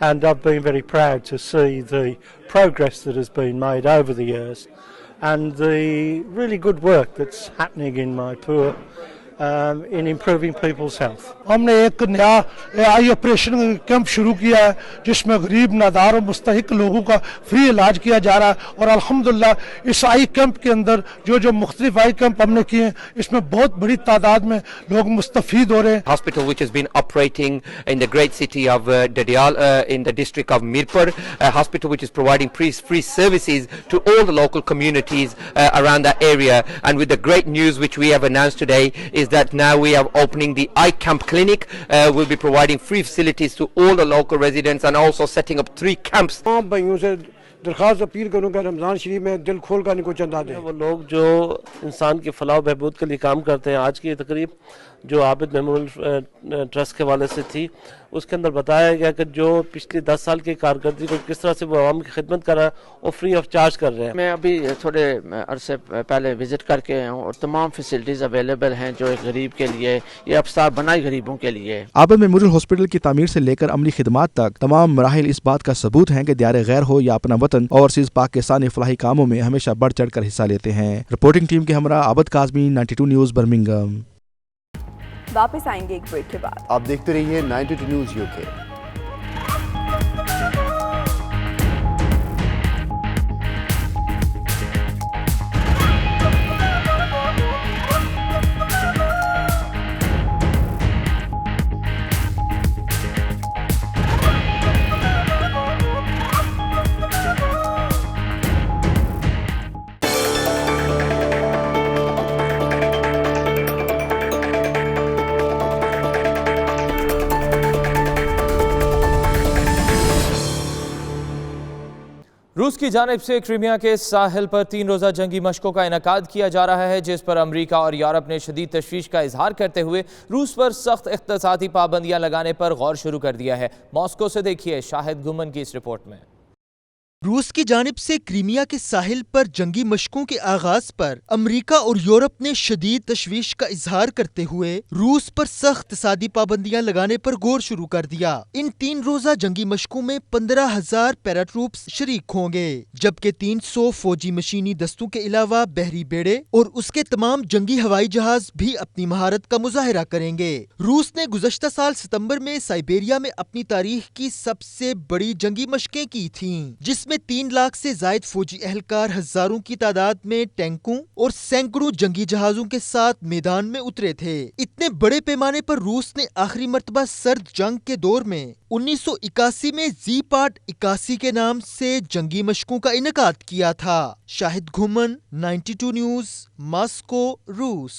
S21: and I've been very proud to see the progress that has been made over the years and the really good work that's happening in my poor in improving people's health.
S18: हमने एक नया I operation camp शुरू किया है जिसमें गरीब, नादार और मुस्तहिक लोगों का फ्री इलाज किया जा रहा है और अल्हम्दुलिल्लाह इस आई कैंप के अंदर जो मुख्तलिफ आई कैंप हमने किए हैं इसमें बहुत बड़ी तादाद में लोग मुस्तफीद हो रहे हैं।
S22: Hospital which has been operating in the great city of Dadial in the district of Mirpur, a hospital which is providing free services to all the local communities around that area, and with the great news which we have announced today is that now we are opening the eye camp clinic. We'll be providing free facilities to all the local residents and also setting up 3 camps.
S18: भाइयों से दरखास्त appeal करूँगा रमज़ान शरीफ में दिल खोल कर इनको चंदा दें।
S23: वो लोग जो इंसान के फलाह बहबूद के लिए काम करते हैं, आज की तकरीब जो आबिद मेमोरियल ट्रस्ट के वाले से थी उसके अंदर बताया गया कि जो पिछले 10 साल की कारकर्दगी को किस तरह से वो आवाम की खिदमत कर रहा है और फ्री ऑफ चार्ज कर रहे हैं।
S24: मैं अभी थोड़े अरसे पहले विजिट करके आया हूँ और तमाम फैसिलिटीज़ अवेलेबल हैं जो एक गरीब के लिए ये अफसार बनाई गरीबों के लिए।
S16: आबद मेमोरियल हॉस्पिटल की तामीर से लेकर अमली खिदमात तक तमाम मराहिल इस बात का सबूत हैं कि दियारे गैर हो या अपना वतन, ओवरसीज पाकिस्तानी फलाही कामों में हमेशा बढ़ चढ़ कर हिस्सा लेते हैं। रिपोर्टिंग टीम के हमरा आबद काज़मी, 92 न्यूज़ बर्मिंघम।
S2: वापस आएंगे एक ब्रेक के बाद।
S3: आप देखते रहिए 92 न्यूज़ UK।
S1: रूस की जानिब से क्रीमिया के साहिल पर 3 रोज़ा जंगी मशकों का इनेकाद किया जा रहा है, जिस पर अमरीका और यूरोप ने शदीद तशवीश का इजहार करते हुए रूस पर सख्त इक़्तिसादी पाबंदियां लगाने पर गौर शुरू कर दिया है। मॉस्को से देखिए शाहिद गुमन की इस रिपोर्ट में।
S4: रूस की जानिब से क्रीमिया के साहिल पर जंगी मशकों के आगाज पर अमेरिका और यूरोप ने शदीद तशवीश का इजहार करते हुए रूस पर सख्त इक़्तिसादी पाबंदियां लगाने पर गौर शुरू कर दिया। इन 3 रोजा जंगी मशकों में 15,000 पैराट्रूप्स शरीक होंगे, जबकि 300 फौजी मशीनी दस्तों के अलावा बहरी बेड़े और उसके तमाम जंगी हवाई जहाज भी अपनी महारत का मुजाहिरा करेंगे। रूस ने गुज़श्ता साल सितंबर में साइबेरिया में अपनी तारीख की सबसे बड़ी जंगी मशकें की थीं, जिसमें 3 लाख से जायद फौजी एहलकार हजारों की तादाद में टैंकों और सैकड़ों जंगी जहाजों के साथ मैदान में उतरे थे। इतने बड़े पैमाने पर रूस ने आखिरी मर्तबा सर्द जंग के दौर में 1981 में ज़ी-पार्ट 81 के नाम से जंगी मशकों का इनेकाद किया था। शाहिद घुमन, 92 न्यूज़, मॉस्को, रूस।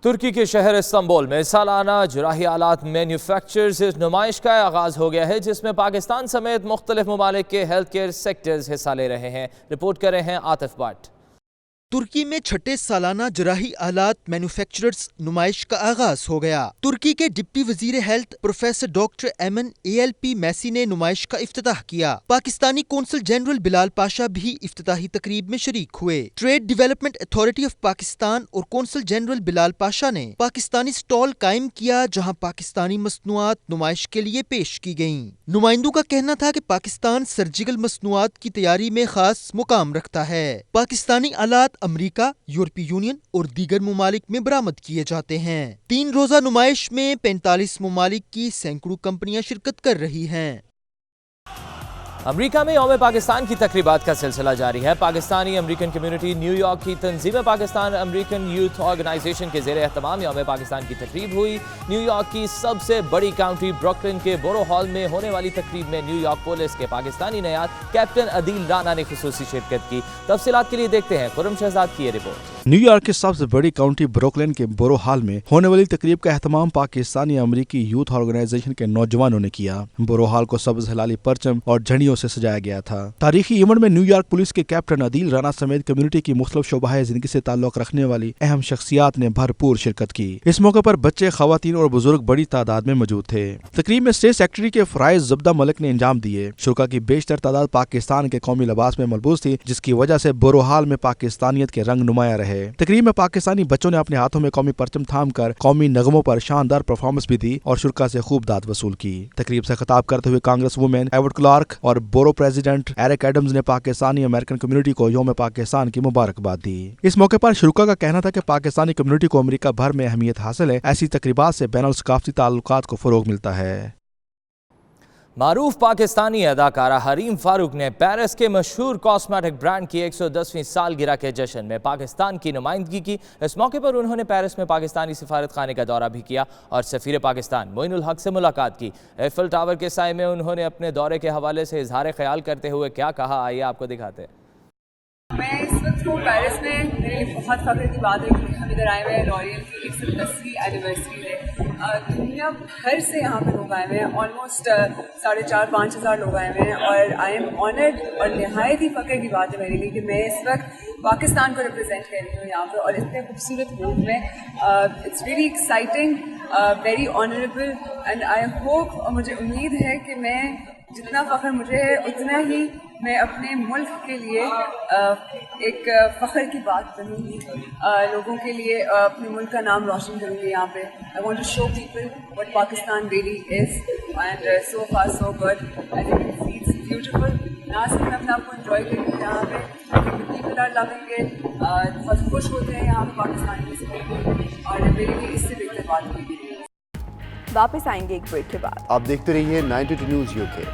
S1: तुर्की के शहर इस्तांबुल में सालाना जराही आलात मैन्युफैक्चरर्स नुमाइश का आगाज हो गया है, जिसमें पाकिस्तान समेत मुख्तलिफ ममालिक के हेल्थ केयर सेक्टर्स हिस्सा ले रहे हैं। रिपोर्ट कर रहे हैं आतिफ भट्ट।
S4: तुर्की में छठे सालाना जराही आलात मैन्युफैक्चरर्स नुमाइश का आगाज हो गया। तुर्की के डिप्टी वजीर हेल्थ प्रोफेसर डॉक्टर एमन ALP मैसी ने नुमाइश का इफ्तिताह किया। पाकिस्तानी कौंसल जनरल बिलाल पाशा भी इफ्तिताही तकरीब में शरीक हुए। Trade development authority of Pakistan और कौंसल जनरल बिलाल पाशा ने पाकिस्तानी स्टॉल कायम किया, जहाँ पाकिस्तानी मसनूआत नुमाइश के लिए पेश की गयी। नुमाइंदों का कहना था कि पाकिस्तान सर्जिकल मसनूआत की तैयारी में खास मुकाम रखता है। पाकिस्तानी आलात अमेरिका, यूरोपीय यूनियन और दीगर ममालिक में बरामद किए जाते हैं। 3 रोजा नुमाइश में 45 ममालिक की सैकड़ों कंपनियां शिरकत कर रही हैं।
S1: अमेरिका में यौम पाकिस्तान की तकरीबात का सिलसिला जारी है। पाकिस्तानी अमेरिकन कम्युनिटी न्यूयॉर्क की तंजीम पाकिस्तान अमेरिकन यूथ ऑर्गेनाइजेशन के ज़ेरे एहतमाम यौम पाकिस्तान की तकरीब हुई। न्यूयॉर्क की सबसे बड़ी काउंटी ब्रुकलिन के बोरो हॉल में होने वाली तकरीब में न्यूयॉर्क पुलिस के पाकिस्तानी नयाद कैप्टन अदील राना ने खुसूसी शिरकत की। तफसीलात के लिए देखते हैं खुर्रम शहजाद की ये रिपोर्ट।
S16: न्यूयॉर्क की सबसे बड़ी काउंटी ब्रुकलिन के बोरो हॉल में होने वाली तकरीब का एहतमाम पाकिस्तानी अमेरिकी यूथ ऑर्गेनाइजेशन के नौजवानों ने किया। बोरो हॉल को सब्ज हिलाली परचम और झंडियों से सजाया गया था। तारीखी इवेंट में न्यूयॉर्क पुलिस के कैप्टन अदील राना समेत कम्युनिटी की मुख्तलिफ शोबाए जिंदगी से ताल्लुक रखने वाली अहम शख्सियात ने भरपूर शिरकत की। इस मौके पर बच्चे, खवातीन और बुजुर्ग बड़ी तादाद में मौजूद थे। तकरीब में स्टेट सेक्रेटरी के फराइज ज़ब्दा मलिक ने इंजाम दिए। शुरा की बेशतर तादाद पाकिस्तान के कौमी लिबास में मलबूस थी, जिसकी वजह से बोरो हॉल में पाकिस्तानियत के रंग नुमाया रहे। तकरीब में पाकिस्तानी बच्चों ने अपने हाथों में कौमी परचम थाम कर कौमी नगमों पर शानदार परफॉर्मेंस भी दी और शुरा से खूब दाद वसूल की। तकरीब से खिताब करते हुए कांग्रेस वुमेन एवट क्लार्क और बोरो प्रेसिडेंट एरिक एडम्स ने पाकिस्तानी अमेरिकन कम्युनिटी को यौम पाकिस्तान की मुबारकबाद दी। इस मौके पर शुरा का कहना था कि पाकिस्तानी कम्युनिटी को अमेरिका भर में अहमियत हासिल है। ऐसी तकरीबात से बैनुल सकाफती ताल्लुकात को फरोग मिलता है।
S1: मारूफ पाकिस्तानी अदाकारा हरीम फारूक ने पेरिस के मशहूर कॉस्मेटिक ब्रांड की 110वीं सालगिरह के जश्न में पाकिस्तान की नुमाइंदगी की। इस मौके पर उन्होंने पेरिस में पाकिस्तानी सिफारत खाने का दौरा भी किया और सफीर पाकिस्तान मोइनुल हक से मुलाकात की। एफिल टावर के साए में उन्होंने अपने दौरे के हवाले से इजहार ख्याल करते हुए क्या कहा, आइए आपको दिखाते हैं।
S6: मैं इस वक्त हूँ पेरिस में। मेरे लिए बहुत फख्र की बात है कि हम इधर आए हुए हैं। लॉरियल की 110वीं एनिवर्सरी है। दुनिया भर से यहाँ पे लोग आए हुए हैं। ऑलमोस्ट 4,500-5 हज़ार लोग आए हुए हैं और आई एम ऑनर्ड और नहायत ही फख्र की बात है मेरे लिए कि मैं इस वक्त पाकिस्तान को रिप्रेजेंट कर रही हूँ यहाँ पे और इतने खूबसूरत रूप में। It's really exciting, very honourable and I hope और मुझे उम्मीद है कि मैं जितना फ़ख्र मुझे है उतना ही मैं अपने मुल्क के लिए एक फ़ख्र की बात बनूँगी, लोगों के लिए अपने मुल्क का नाम रोशन करूँगी यहाँ पे। I want to show people what Pakistan really is and so far so good. I think it's beautiful. ना सिर्फ मैं अपने आप को एंजॉय करूँगी यहाँ पे, पीपल आर लविंग इट, बहुत खुश होते हैं यहाँ पे पाकिस्तान में और मेरे लिए इससे बेहतर बात भी नहीं है।
S2: वापस आएंगे एक ब्रेक के बाद।
S3: आप देखते रहिए 92 न्यूज़ UK।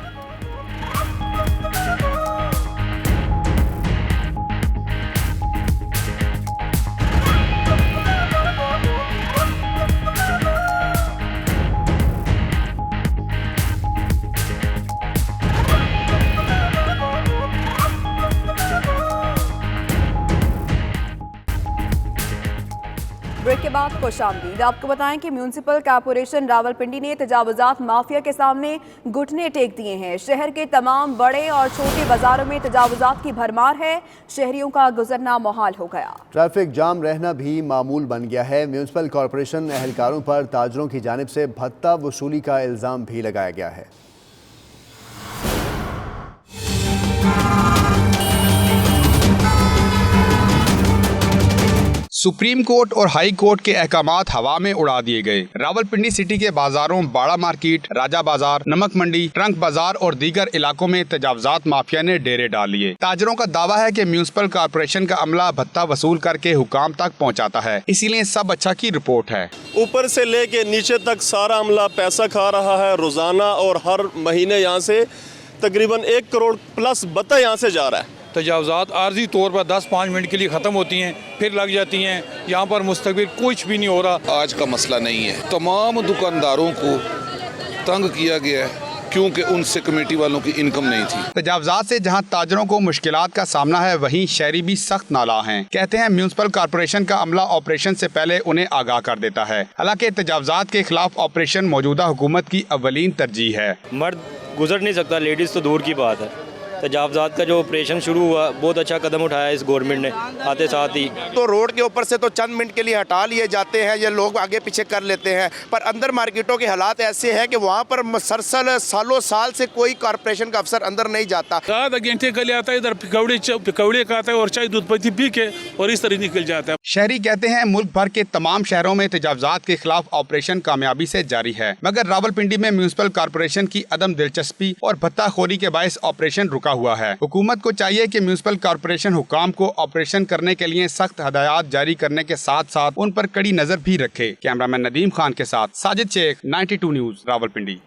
S2: ब्रेक के बाद खुशामदीद। आपको बताएं कि म्यूनिसिपल कॉर्पोरेशन रावलपिंडी ने तजावुजात माफिया के सामने घुटने टेक दिए हैं। शहर के तमाम बड़े और छोटे बाजारों में तजावुजात की भरमार है। शहरियों का गुजरना मुहाल हो गया।
S3: ट्रैफिक जाम रहना भी मामूल बन गया है। म्यूनिसिपल कॉर्पोरेशन एहलकारों पर ताजरों की जानिब से भत्ता वसूली का इल्ज़ाम भी लगाया गया है।
S5: सुप्रीम कोर्ट और हाई कोर्ट के अहकामात हवा में उड़ा दिए गए। रावलपिंडी सिटी के बाजारों बाड़ा मार्केट, राजा बाजार, नमक मंडी, ट्रंक बाजार और दीगर इलाकों में तजावजात माफिया ने डेरे डाल लिए। ताजरों का दावा है कि म्यूनिसिपल कॉर्पोरेशन का अमला भत्ता वसूल करके हुकाम तक पहुंचाता है, इसीलिए सब अच्छा की रिपोर्ट है।
S7: ऊपर से लेके नीचे तक सारा अमला पैसा खा रहा है रोजाना, और हर महीने यहाँ से तकरीबन 1 करोड़ प्लस भत्ता यहाँ से जा रहा है।
S8: तजावजात आर्जी तौर पर 10-5 मिनट के लिए ख़त्म होती हैं, फिर लग जाती हैं। यहाँ पर मुस्तक़बिल कुछ भी नहीं हो रहा।
S9: आज का मसला नहीं है, तमाम दुकानदारों को तंग किया गया है क्योंकि उनसे कमेटी वालों की इनकम नहीं थी।
S5: तजावजात से जहां ताजरों को मुश्किलात का सामना है, वहीं शहरी भी सख्त नाला हैं। कहते हैं म्यूनिसिपल कॉर्पोरेशन का अमला ऑपरेशन से पहले उन्हें आगाह कर देता है। हालांकि तजावजात के खिलाफ ऑपरेशन मौजूदा हुकूमत की अव्वलीन तरजीह है।
S25: मर्द गुजर नहीं सकता, लेडीज़ तो दूर की बात है। तजावजात का जो ऑपरेशन शुरू हुआ, बहुत अच्छा कदम उठाया इस गवर्नमेंट ने। आते साथ ही
S26: तो रोड के ऊपर से तो चंद मिनट के लिए हटा लिए जाते हैं, ये लोग आगे पीछे कर लेते हैं, पर अंदर मार्केटों के हालात ऐसे हैं कि वहाँ पर सरसल सालों साल से कोई कॉर्पोरेशन का अफसर अंदर नहीं जाता।
S8: आधा घंटे के लिए आता है, इधर पिकौड़े का आता है और चाय दूध पत्ती पी के और इस तरह निकल जाता है।
S5: शहरी कहते हैं मुल्क भर के तमाम शहरों में तजावजात के खिलाफ ऑपरेशन कामयाबी से जारी है, मगर रावलपिंडी में म्यूनिसिपल कॉर्पोरेशन की अदम दिलचस्पी और भत्ताखोरी के बायस ऑपरेशन रुका हुआ है। हुकूमत को चाहिए कि म्यूनिसिपल कॉर्पोरेशन हुकाम को ऑपरेशन करने के लिए सख्त हदायत जारी करने के साथ साथ उन पर कड़ी नजर भी रखे। कैमरामैन नदीम खान के साथ साजिद शेख, 92 न्यूज़, रावलपिंडी।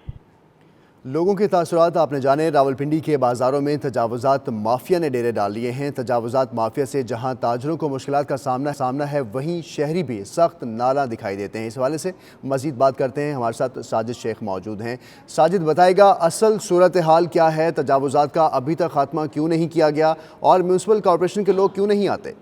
S3: लोगों के तासुरात आपने जाने। रावलपिंडी के बाज़ारों में तजावुज़ात माफिया ने डेरे डाल लिए हैं। तजावुज़ात माफिया से जहां ताजरों को मुश्किलात का सामना है, वहीं शहरी भी सख्त नाला दिखाई देते हैं। इस हवाले से मज़ीद बात करते हैं, हमारे साथ साजिद शेख मौजूद हैं। साजिद, बताएगा असल सूरत हाल क्या है? तजावुज़ात का अभी तक खात्मा क्यों नहीं किया गया और म्यूनिसिपल कॉर्पोरेशन के लोग क्यों नहीं आते?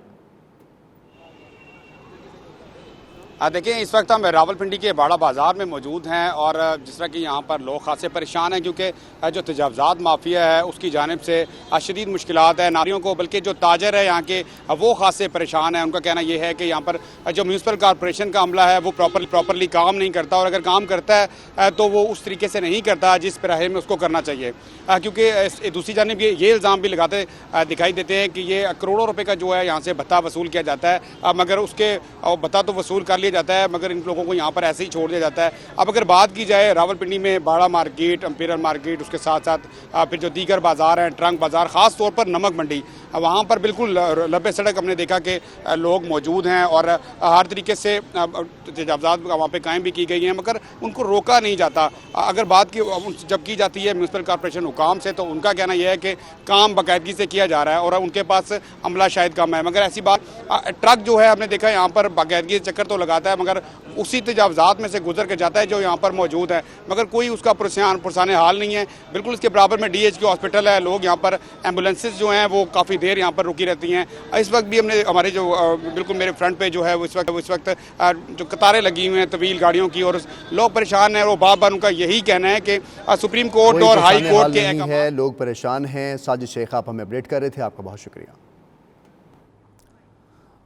S27: देखिए, इस वक्त हम रावलपिंडी के बाड़ा बाज़ार में मौजूद हैं और जिस तरह की यहाँ पर लोग खासे परेशान हैं क्योंकि जो तजावजात माफिया है उसकी जानिब से शदीद मुश्किलात है नारियों को, बल्कि जो ताजर है यहाँ के वो खासे परेशान है। उनका कहना यह है कि यहाँ पर जो म्यूनिसिपल कॉर्पोरेशन का अमला है वो प्रॉपरली काम नहीं करता, और अगर काम करता है तो वो उस तरीके से नहीं करता जिस पैराहे में उसको करना चाहिए। क्योंकि दूसरी जानिब ये इल्ज़ाम भी लगाते दिखाई देते हैं कि ये करोड़ों रुपये का जो है यहाँ से भत्ता वसूल किया जाता है, मगर उसके भत्ता तो वसूल कर जाता है, मगर इन लोगों को यहाँ पर ऐसे ही छोड़ दिया जाता है। अब अगर बात की जाए रावलपिंडी में बाड़ा मार्केट, अंपेयर मार्केट, उसके साथ साथ फिर जो दीगर बाजार हैं, ट्रंक बाजार, ख़ास तौर पर नमक मंडी, वहाँ पर बिल्कुल लबे सड़क हमने देखा कि लोग मौजूद हैं और हर तरीके से तजावजात वहाँ पे कायम भी की गई हैं, मगर उनको रोका नहीं जाता। अगर बात की जब की जाती है म्यूनिसिपल कॉर्पोरेशन हुकाम से, तो उनका कहना यह है कि काम बाकायदगी से किया जा रहा है और उनके पास अमला शायद कम है, मगर ऐसी बात ट्रक जो है हमने देखा यहाँ पर बाकायदगी से चक्कर तो लगाता है, मगर उसी तजावजात में से गुजर के जाता है जो यहाँ पर मौजूद है, मगर कोई उसका पुरसाने हाल नहीं है। बिल्कुल इसके बराबर में DHQ हॉस्पिटल है, लोग यहाँ पर एम्बुलेंसेज जो हैं वो काफ़ी देर यहाँ पर रुकी रहती हैं। इस वक्त भी हमने हमारे जो बिल्कुल मेरे फ्रंट पे जो है इस वक्त जो कतारें लगी हुई हैं तवील गाड़ियों की, और लोग परेशान हैं। और बार बार उनका यही कहना है कि सुप्रीम कोर्ट और हाई कोर्ट के
S3: लोग परेशान हैं। साजिद शेख, आप हमें अपडेट कर रहे थे, आपका बहुत शुक्रिया।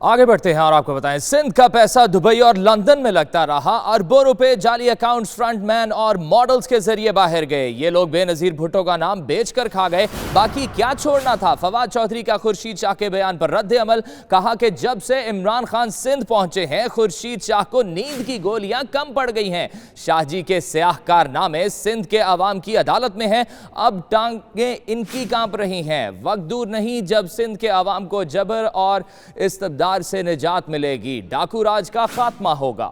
S1: आगे बढ़ते हैं और आपको बताएं, सिंध का पैसा दुबई और लंदन में लगता रहा। अरबों रुपए जाली अकाउंट्स, फ्रंटमैन और मॉडल्स के जरिए बाहर गए। ये लोग बेनजीर भुट्टो का नाम बेचकर खा गए, बाकी क्या छोड़ना था। फवाद चौधरी का खुर्शीद शाह के बयान पर रद्द अमल, कहा कि जब से इमरान खान सिंध पहुंचे हैं खुर्शीद शाह को नींद की गोलियां कम पड़ गई हैं। शाह जी के स्याह कारनामे सिंध के अवाम की अदालत में हैं, अब टांगें इनकी कांप रही हैं। वक्त दूर नहीं जब सिंध के अवाम को जबर और इस्तबदाल से निजात मिलेगी, डाकू राज का खात्मा होगा।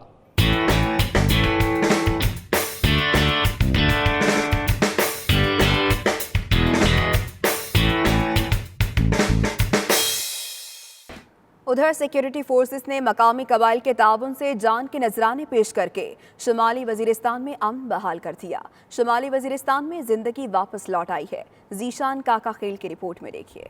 S2: उधर सिक्योरिटी फोर्सेस ने मकामी कबाइल के ताउन से जान के नजराने पेश करके शुमाली वजीरिस्तान में अमन बहाल कर दिया। शुमाली वजीरिस्तान में जिंदगी वापस लौट आई है। जीशान काका खेल की रिपोर्ट में देखिए।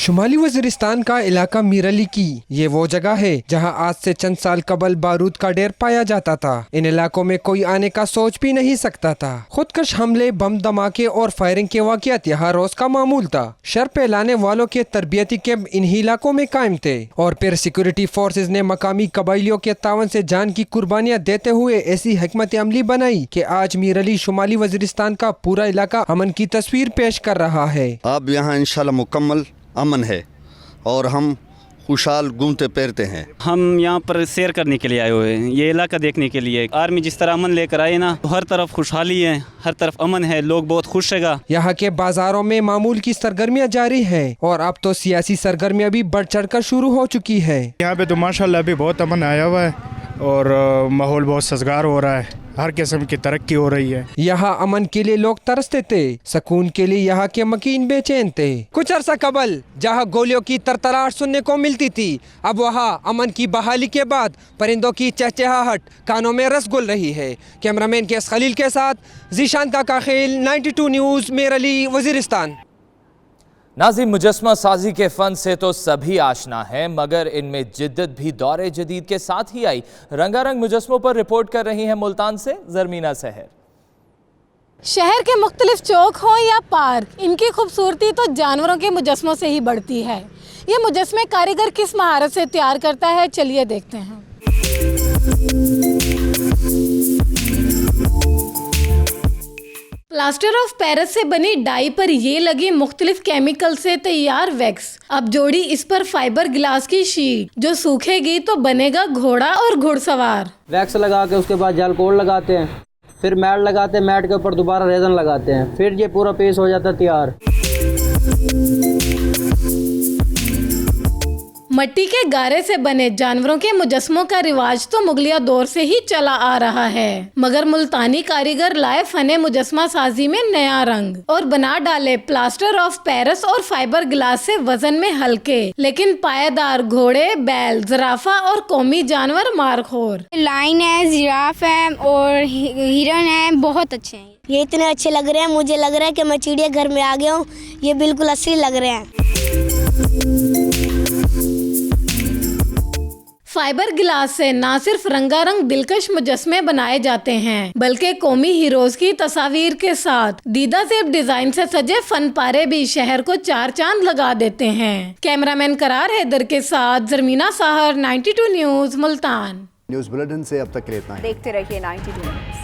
S10: शुमाली वजीरिस्तान का इलाका मीरली की ये वो जगह है जहां आज से चंद साल कबल बारूद का ढेर पाया जाता था। इन इलाकों में कोई आने का सोच भी नहीं सकता था। खुदकश हमले, बम धमाके और फायरिंग के वाक़यात यहाँ रोज का मामूल था। शर फैलाने वालों के तरबियती कैंप इन्हीं इलाकों में कायम थे और फिर सिक्योरिटी फोर्सेज ने मकामी कबाइलियों के तावन से जान की कुर्बानियाँ देते हुए ऐसी हिकमत अमली बनाई कि आज मीरली शुमाली वजीरिस्तान का पूरा इलाका अमन की तस्वीर पेश कर रहा है।
S11: अब यहाँ इंशाल्लाह मुकम्मल अमन है और हम खुशहाल घूमते फिरते हैं।
S12: हम यहाँ पर सैर करने के लिए आए हुए हैं, ये इलाका देखने के लिए। आर्मी जिस तरह अमन लेकर आए ना, तो हर तरफ खुशहाली है, हर तरफ अमन है, लोग बहुत खुश है।
S10: यहाँ के बाजारों में मामूल की सरगर्मियाँ जारी है और अब तो सियासी सरगर्मियाँ भी बढ़ चढ़ कर शुरू हो चुकी है।
S13: यहाँ पे तो माशाल्लाह अभी बहुत अमन आया हुआ है और माहौल बहुत सजगार हो रहा है, हर किस्म की तरक्की हो रही है।
S10: यहाँ अमन के लिए लोग तरसते थे, सुकून के लिए यहाँ के मकीन बेचैन थे। कुछ अर्सा कबल जहाँ गोलियों की तरतराहट सुनने को मिलती थी, अब वहाँ अमन की बहाली के बाद परिंदों की चहचहाहट कानों में रस घुल रही है। कैमरामैन केस खलील के साथ जीशान काका खेल, 92 न्यूज़, मेरली, वजीरिस्तान।
S1: नाज़रीन, मुजस्मा साजी के फन से तो सभी आशना हैं, मगर इनमें जिद्दत भी दौरे जदीद के साथ ही आई। रंगारंग मुजस्मों पर रिपोर्ट कर रही हैं मुल्तान से ज़रमीना सहर।
S14: शहर के मुख्तलिफ चौक हों या पार्क, इनकी खूबसूरती तो जानवरों के मुजस्मों से ही बढ़ती है। ये मुजस्मे कारीगर किस महारत से तैयार करता है, चलिए देखते हैं। प्लास्टर ऑफ पेरिस से बनी डाई पर ये लगी मुख्तलिफ केमिकल से तैयार वैक्स। अब जोड़ी इस पर फाइबर गिलास की शीट, जो सूखेगी तो बनेगा घोड़ा और घुड़सवार।
S15: वैक्स लगा के उसके बाद जलकोल लगाते हैं, फिर मैट लगाते हैं, मैट के ऊपर दोबारा रेजन लगाते हैं, फिर ये पूरा पीस हो जाता है तैयार।
S14: मट्टी के गारे से बने जानवरों के मुजस्मों का रिवाज तो मुगलिया दौर से ही चला आ रहा है, मगर मुल्तानी कारीगर लाए फने मुजस्मा साजी में नया रंग और बना डाले प्लास्टर ऑफ पेरिस और फाइबर गिलास से वजन में हल्के लेकिन पायेदार घोड़े, बैल, जिराफा और कौमी जानवर मारखोर।
S17: लाइन है, जिराफ है और हिरन है, बहुत अच्छे हैं। ये इतने अच्छे लग रहे हैं, मुझे लग रहा है कि मैं चिड़ियाघर में आ गया हूँ। ये बिल्कुल असली लग रहे हैं।
S14: फाइबर गिलास से न सिर्फ रंगारंग दिलकश मुजस्मे बनाए जाते हैं, बल्कि कौमी हीरोज की तस्वीर के साथ दीदा सेब डिजाइन से सजे फन पारे भी शहर को चार चांद लगा देते हैं। कैमरामैन करार हैदर के साथ ज़रमीना साहर, 92 न्यूज़, मुल्तान।
S3: न्यूज़ बुलेटिन से अब तक के लिए इतना ही।
S2: देखते रहिए 92 न्यूज़।